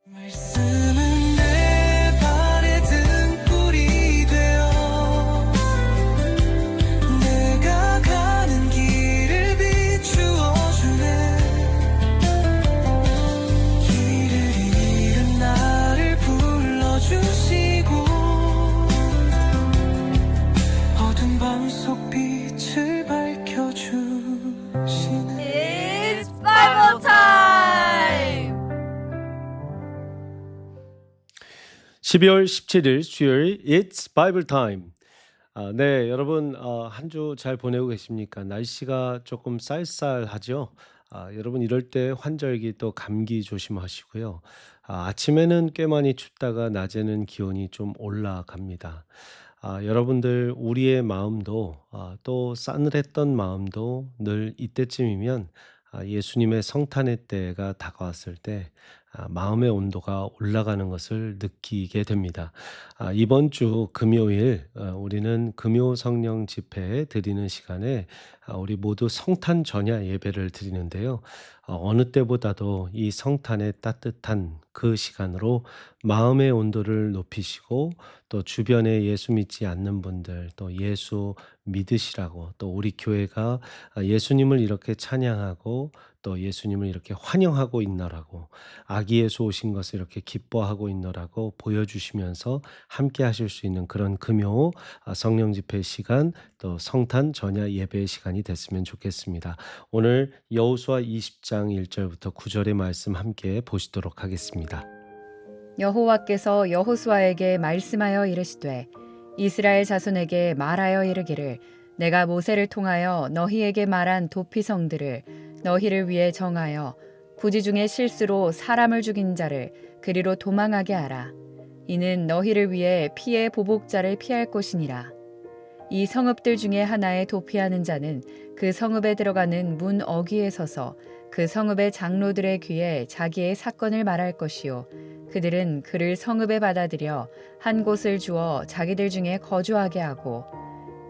말씀은 내 발에 등불이 되어 내가 가는 길을 비추어 주네. 길을 잃은 나를 불러주시고 어두운 밤속 빛을 밝혀주시네. It's Bible time! 12월 17일 수요일 It's Bible Time. 네, 여러분 한 주 잘 보내고 계십니까? 날씨가 조금 쌀쌀하죠? 여러분 이럴 때 환절기 또 감기 조심하시고요. 아침에는 꽤 많이 춥다가 낮에는 기온이 좀 올라갑니다. 여러분들 우리의 마음도 또 싸늘했던 마음도 늘 이때쯤이면 예수님의 성탄의 때가 다가왔을 때 마음의 온도가 올라가는 것을 느끼게 됩니다. 이번 주 금요일 우리는 금요 성령 집회 드리는 시간에 우리 모두 성탄 전야 예배를 드리는데요. 어느 때보다도 이 성탄의 따뜻한 그 시간으로 마음의 온도를 높이시고 또 주변에 예수 믿지 않는 분들 또 예수 믿으시라고 또 우리 교회가 예수님을 이렇게 찬양하고 또 예수님을 이렇게 환영하고 있노라고 아기 예수 오신 것을 이렇게 기뻐하고 있노라고 보여주시면서 함께 하실 수 있는 그런 금요 성령 집회 시간 또 성탄 전야 예배의 시간이 됐으면 좋겠습니다. 오늘 여호수아 20장 1절부터 9절의 말씀 함께 보시도록 하겠습니다. 여호와께서 여호수아에게 말씀하여 이르시되 이스라엘 자손에게 말하여 이르기를 내가 모세를 통하여 너희에게 말한 도피성들을 너희를 위해 정하여 부지 중에 실수로 사람을 죽인 자를 그리로 도망하게 하라. 이는 너희를 위해 피의 보복자를 피할 것이니라. 이 성읍들 중에 하나에 도피하는 자는 그 성읍에 들어가는 문 어귀에 서서 그 성읍의 장로들의 귀에 자기의 사건을 말할 것이요 그들은 그를 성읍에 받아들여 한 곳을 주어 자기들 중에 거주하게 하고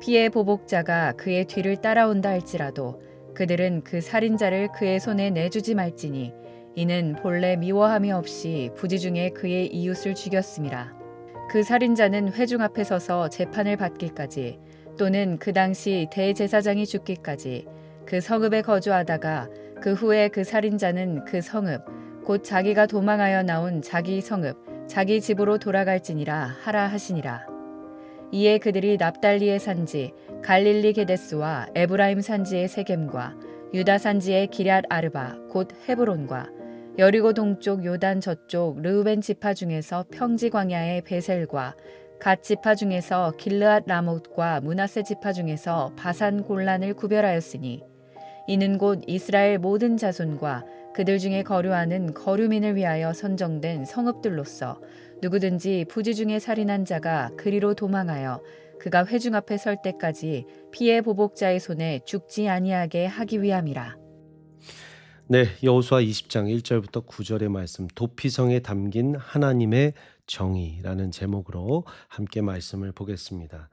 피의 보복자가 그의 뒤를 따라온다 할지라도 그들은 그 살인자를 그의 손에 내주지 말지니 이는 본래 미워함이 없이 부지 중에 그의 이웃을 죽였음이라. 그 살인자는 회중 앞에 서서 재판을 받기까지 또는 그 당시 대제사장이 죽기까지 그 성읍에 거주하다가 그 후에 그 살인자는 그 성읍 곧 자기가 도망하여 나온 자기 성읍 자기 집으로 돌아갈지니라 하라 하시니라. 이에 그들이 납달리의 산지 갈릴리 게데스와 에브라임 산지의 세겜과 유다 산지의 기럇 아르바 곧 헤브론과 여리고 동쪽 요단 저쪽 르우벤 지파 중에서 평지 광야의 베셀과 갓 지파 중에서 길르앗 라못과 므낫세 지파 중에서 바산 골란을 구별하였으니 이는 곧 이스라엘 모든 자손과 그들 중에 거류하는 거류민을 위하여 선정된 성읍들로서 누구든지 부지 중에 살인한 자가 그리로 도망하여 그가 회중 앞에 설 때까지 피의 보복자의 손에 죽지 아니하게 하기 위함이라. 네, 여호수아 20장 1절부터 9절의 말씀 도피성에 담긴 하나님의 정의라는 제목으로 함께 말씀을 보겠습니다.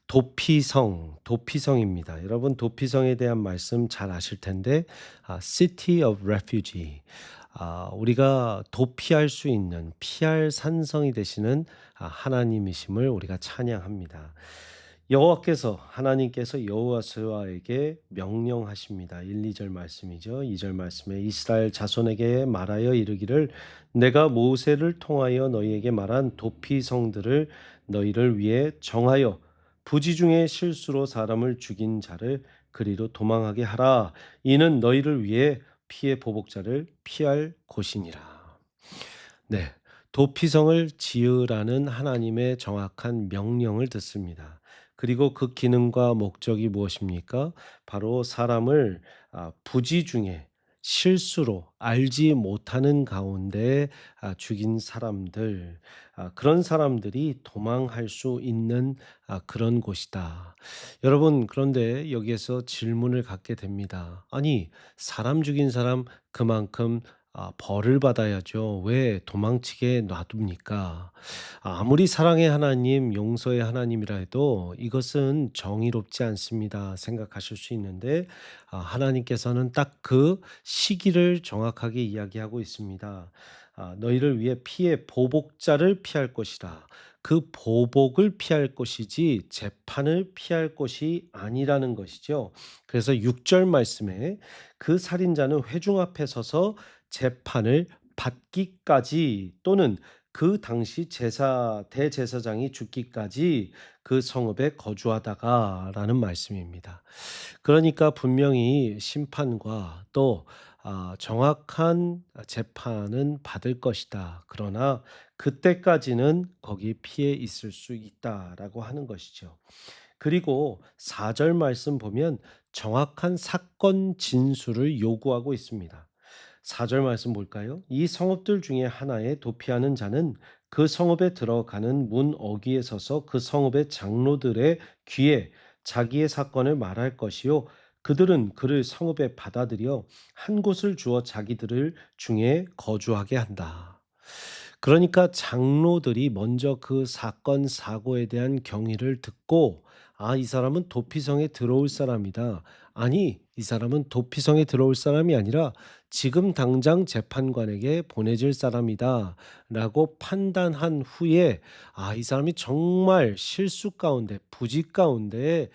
도피성입니다. 여러분 도피성에 대한 말씀 잘 아실 텐데 City of Refuge, 우리가 도피할 수 있는 피할 산성이 되시는 하나님이심을 우리가 찬양합니다. 하나님께서 여호수아에게 명령하십니다. 1, 2절 말씀이죠. 2절 말씀에 이스라엘 자손에게 말하여 이르기를 내가 모세를 통하여 너희에게 말한 도피성들을 너희를 위해 정하여 부지 중에 실수로 사람을 죽인 자를 그리로 도망하게 하라. 이는 너희를 위해 피의 보복자를 피할 곳이니라. 네, 도피성을 지으라는 하나님의 정확한 명령을 듣습니다. 그리고 그 기능과 목적이 무엇입니까? 바로 사람을 부지 중에 실수로 알지 못하는 가운데 죽인 사람들, 그런 사람들이 도망할 수 있는 그런 곳이다. 여러분, 그런데 여기에서 질문을 갖게 됩니다. 아니, 사람 죽인 사람 그만큼 벌을 받아야죠. 왜 도망치게 놔둡니까? 아무리 사랑의 하나님, 용서의 하나님이라 해도 이것은 정의롭지 않습니다. 생각하실 수 있는데 하나님께서는 딱 그 시기를 정확하게 이야기하고 있습니다. 너희를 위해 피해 보복자를 피할 것이라. 그 보복을 피할 것이지 재판을 피할 것이 아니라는 것이죠. 그래서 6절 말씀에 그 살인자는 회중 앞에 서서 재판을 받기까지 또는 그 당시 대제사장이 죽기까지 그 성읍에 거주하다가라는 말씀입니다. 그러니까 분명히 심판과 또 정확한 재판은 받을 것이다. 그러나 그때까지는 거기 피해 있을 수 있다라고 하는 것이죠. 그리고 4절 말씀 보면 정확한 사건 진술을 요구하고 있습니다. 4절 말씀 볼까요? 이 성읍들 중에 하나에 도피하는 자는 그 성읍에 들어가는 문 어귀에 서서 그 성읍의 장로들의 귀에 자기의 사건을 말할 것이요. 그들은 그를 성읍에 받아들여 한 곳을 주어 자기들을 중에 거주하게 한다. 그러니까 장로들이 먼저 그 사건 사고에 대한 경위를 듣고 이 사람은 도피성에 들어올 사람이다. 아니, 이 사람은 도피성에 들어올 사람이 아니라 지금 당장 재판관에게 보내질 사람이다. 라고 판단한 후에 이 사람이 정말 실수 가운데 부지 가운데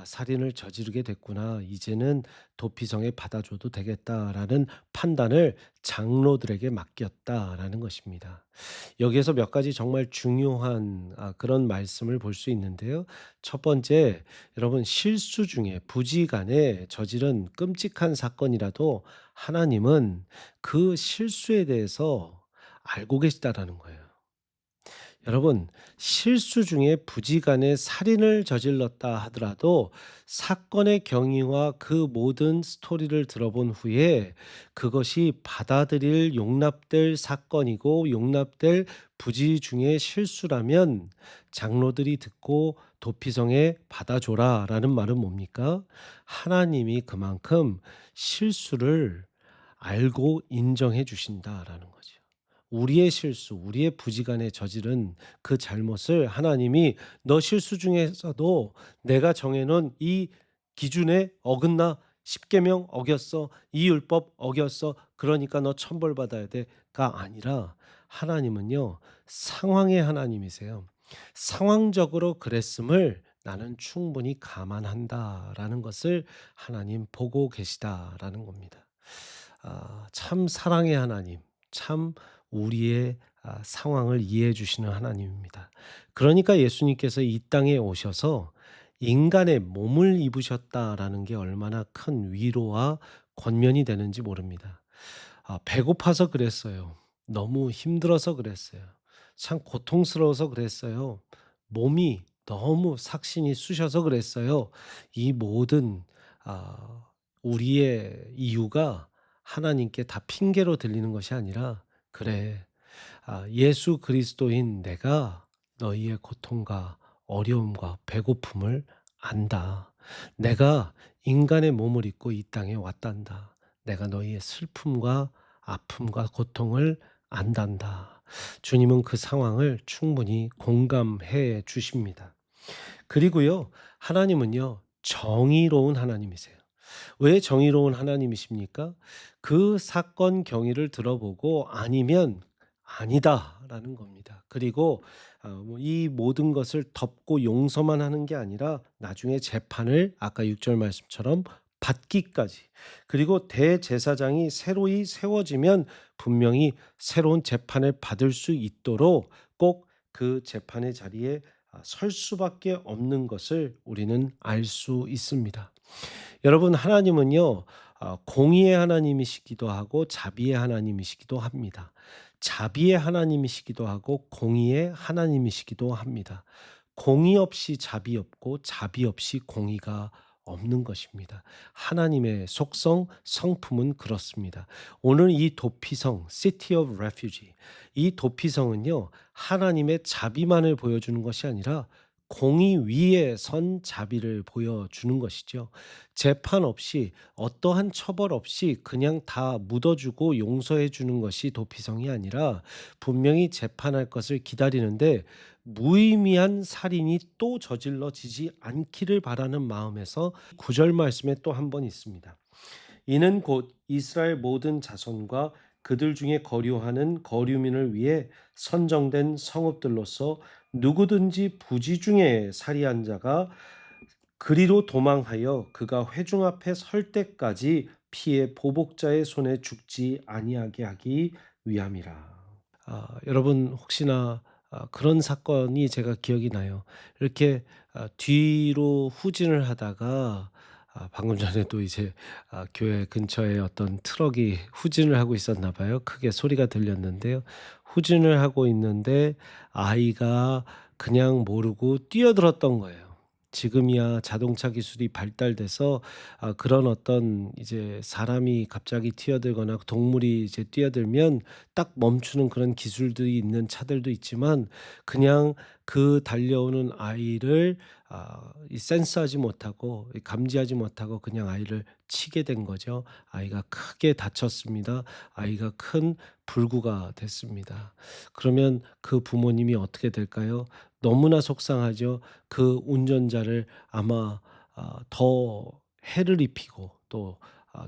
살인을 저지르게 됐구나. 이제는 도피성에 받아줘도 되겠다라는 판단을 장로들에게 맡겼다라는 것입니다. 여기에서 몇 가지 정말 중요한 그런 말씀을 볼 수 있는데요. 첫 번째, 여러분 실수 중에 부지간에 저지른 끔찍한 사건이라도 하나님은 그 실수에 대해서 알고 계시다라는 거예요. 여러분, 실수 중에 부지간에 살인을 저질렀다 하더라도 사건의 경위와 그 모든 스토리를 들어본 후에 그것이 받아들일 용납될 사건이고 용납될 부지 중에 실수라면 장로들이 듣고 도피성에 받아줘라라는 말은 뭡니까? 하나님이 그만큼 실수를 알고 인정해 주신다라는 거죠. 우리의 실수, 우리의 부지간에 저지른 그 잘못을 하나님이 너 실수 중에서도 내가 정해놓은 이 기준에 어긋나 십계명 어겼어, 이 율법 어겼어, 그러니까 너 천벌받아야 돼가 아니라 하나님은요 상황의 하나님이세요. 상황적으로 그랬음을 나는 충분히 감안한다라는 것을 하나님 보고 계시다라는 겁니다. 참 사랑의 하나님, 참 우리의 상황을 이해해 주시는 하나님입니다. 그러니까 예수님께서 이 땅에 오셔서 인간의 몸을 입으셨다라는 게 얼마나 큰 위로와 권면이 되는지 모릅니다. 배고파서 그랬어요. 너무 힘들어서 그랬어요. 참 고통스러워서 그랬어요. 몸이 너무 삭신이 쑤셔서 그랬어요. 이 모든 우리의 이유가 하나님께 다 핑계로 들리는 것이 아니라 그래, 예수 그리스도인 내가 너희의 고통과 어려움과 배고픔을 안다. 내가 인간의 몸을 입고 이 땅에 왔단다. 내가 너희의 슬픔과 아픔과 고통을 안단다. 주님은 그 상황을 충분히 공감해 주십니다. 그리고요, 하나님은요, 정의로운 하나님이세요. 왜 정의로운 하나님이십니까? 그 사건 경위를 들어보고 아니면 아니다라는 겁니다. 그리고 이 모든 것을 덮고 용서만 하는 게 아니라 나중에 재판을 아까 6절 말씀처럼 받기까지, 그리고 대제사장이 새로이 세워지면 분명히 새로운 재판을 받을 수 있도록 꼭 그 재판의 자리에 설 수밖에 없는 것을 우리는 알 수 있습니다. 여러분, 하나님은요 공의의 하나님이시기도 하고 자비의 하나님이시기도 합니다. 자비의 하나님이시기도 하고 공의의 하나님이시기도 합니다. 공의 없이 자비 없고 자비 없이 공의가 없는 것입니다. 하나님의 속성, 성품은 그렇습니다. 오늘 이 도피성, City of Refuge, 이 도피성은요 하나님의 자비만을 보여주는 것이 아니라 공의 위에 선 자비를 보여주는 것이죠. 재판 없이 어떠한 처벌 없이 그냥 다 묻어주고 용서해 주는 것이 도피성이 아니라 분명히 재판할 것을 기다리는데 무의미한 살인이 또 저질러지지 않기를 바라는 마음에서 9절 말씀에 또 한 번 있습니다. 이는 곧 이스라엘 모든 자손과 그들 중에 거류하는 거류민을 위해 선정된 성읍들로서 누구든지 부지 중에 살이한 자가 그리로 도망하여 그가 회중 앞에 설 때까지 피해 보복자의 손에 죽지 아니하게 하기 위함이라. 여러분 혹시나 그런 사건이 제가 기억이 나요. 이렇게 뒤로 후진을 하다가 방금 전에도 이제 교회 근처에 어떤 트럭이 후진을 하고 있었나 봐요. 크게 소리가 들렸는데요. 후진을 하고 있는데 아이가 그냥 모르고 뛰어들었던 거예요. 지금이야 자동차 기술이 발달돼서 그런 어떤 이제 사람이 갑자기 뛰어들거나 동물이 이제 뛰어들면 딱 멈추는 그런 기술들이 있는 차들도 있지만 그냥 그 달려오는 아이를 이 센스하지 못하고 감지하지 못하고 그냥 아이를 치게 된 거죠. 아이가 크게 다쳤습니다. 아이가 큰 불구가 됐습니다. 그러면 그 부모님이 어떻게 될까요? 너무나 속상하죠. 그 운전자를 아마 더 해를 입히고 또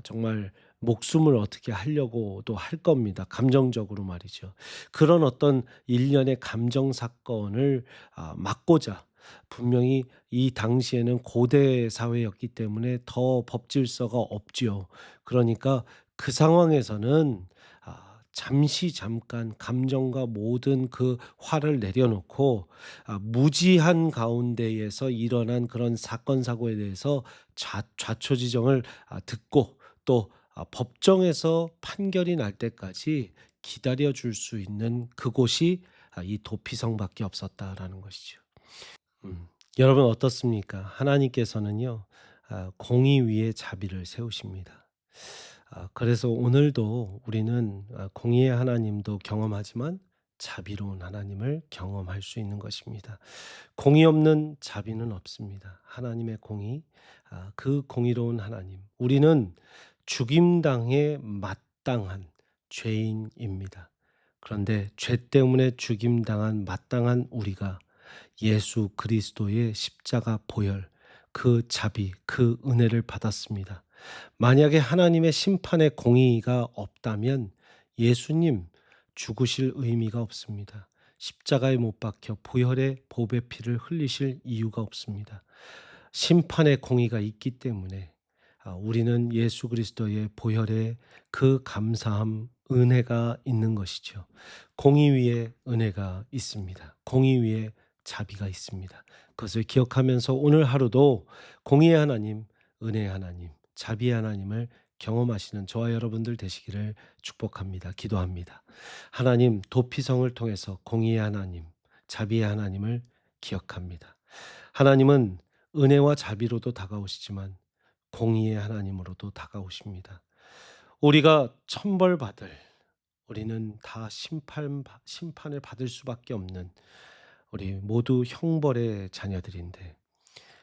정말 목숨을 어떻게 하려고도 할 겁니다. 감정적으로 말이죠. 그런 어떤 일련의 감정 사건을 막고자 분명히 이 당시에는 고대 사회였기 때문에 더 법 질서가 없지요. 그러니까 그 상황에서는 잠깐 감정과 모든 그 화를 내려놓고 무지한 가운데에서 일어난 그런 사건 사고에 대해서 좌초지정을 듣고 또 법정에서 판결이 날 때까지 기다려 줄 수 있는 그곳이 이 도피성밖에 없었다라는 것이죠. 여러분 어떻습니까? 하나님께서는요, 공의 위에 자비를 세우십니다. 그래서 오늘도 우리는 공의의 하나님도 경험하지만 자비로운 하나님을 경험할 수 있는 것입니다. 공의 없는 자비는 없습니다. 하나님의 공의, 그 공의로운 하나님. 우리는 죽임당해 마땅한 죄인입니다. 그런데 죄 때문에 죽임당한 마땅한 우리가 예수 그리스도의 십자가 보혈, 그 자비, 그 은혜를 받았습니다. 만약에 하나님의 심판의 공의가 없다면 예수님 죽으실 의미가 없습니다. 십자가에 못 박혀 보혈의 보배 피를 흘리실 이유가 없습니다. 심판의 공의가 있기 때문에 우리는 예수 그리스도의 보혈의 그 감사함, 은혜가 있는 것이죠. 공의 위에 은혜가 있습니다. 공의 위에 자비가 있습니다. 그것을 기억하면서 오늘 하루도 공의의 하나님, 은혜의 하나님, 자비의 하나님을 경험하시는 저와 여러분들 되시기를 축복합니다. 기도합니다. 하나님, 도피성을 통해서 공의의 하나님, 자비의 하나님을 기억합니다. 하나님은 은혜와 자비로도 다가오시지만 공의의 하나님으로도 다가오십니다. 우리가 천벌받을, 우리는 다 심판을 받을 수밖에 없는 우리 모두 형벌의 자녀들인데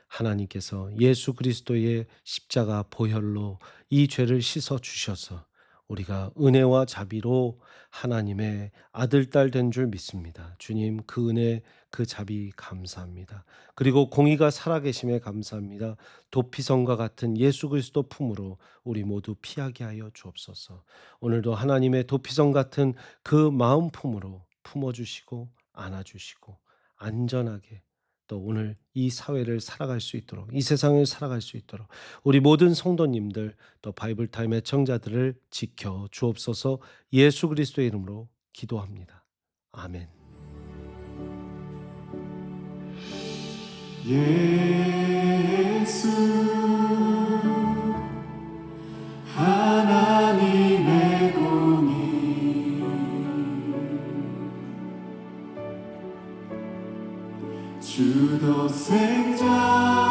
하나님께서 예수 그리스도의 십자가 보혈로 이 죄를 씻어 주셔서 우리가 은혜와 자비로 하나님의 아들, 딸 된 줄 믿습니다. 주님, 그 은혜, 그 자비 감사합니다. 그리고 공의가 살아계심에 감사합니다. 도피성과 같은 예수 그리스도 품으로 우리 모두 피하게 하여 주옵소서. 오늘도 하나님의 도피성 같은 그 마음 품으로 품어주시고 안아주시고 안전하게 또 오늘 이 사회를 살아갈 수 있도록, 이 세상을 살아갈 수 있도록 우리 모든 성도님들 또 바이블타임 애청자들을 지켜 주옵소서. 예수 그리스도의 이름으로 기도합니다. 아멘. 예수 하나님의 공의 주도 생자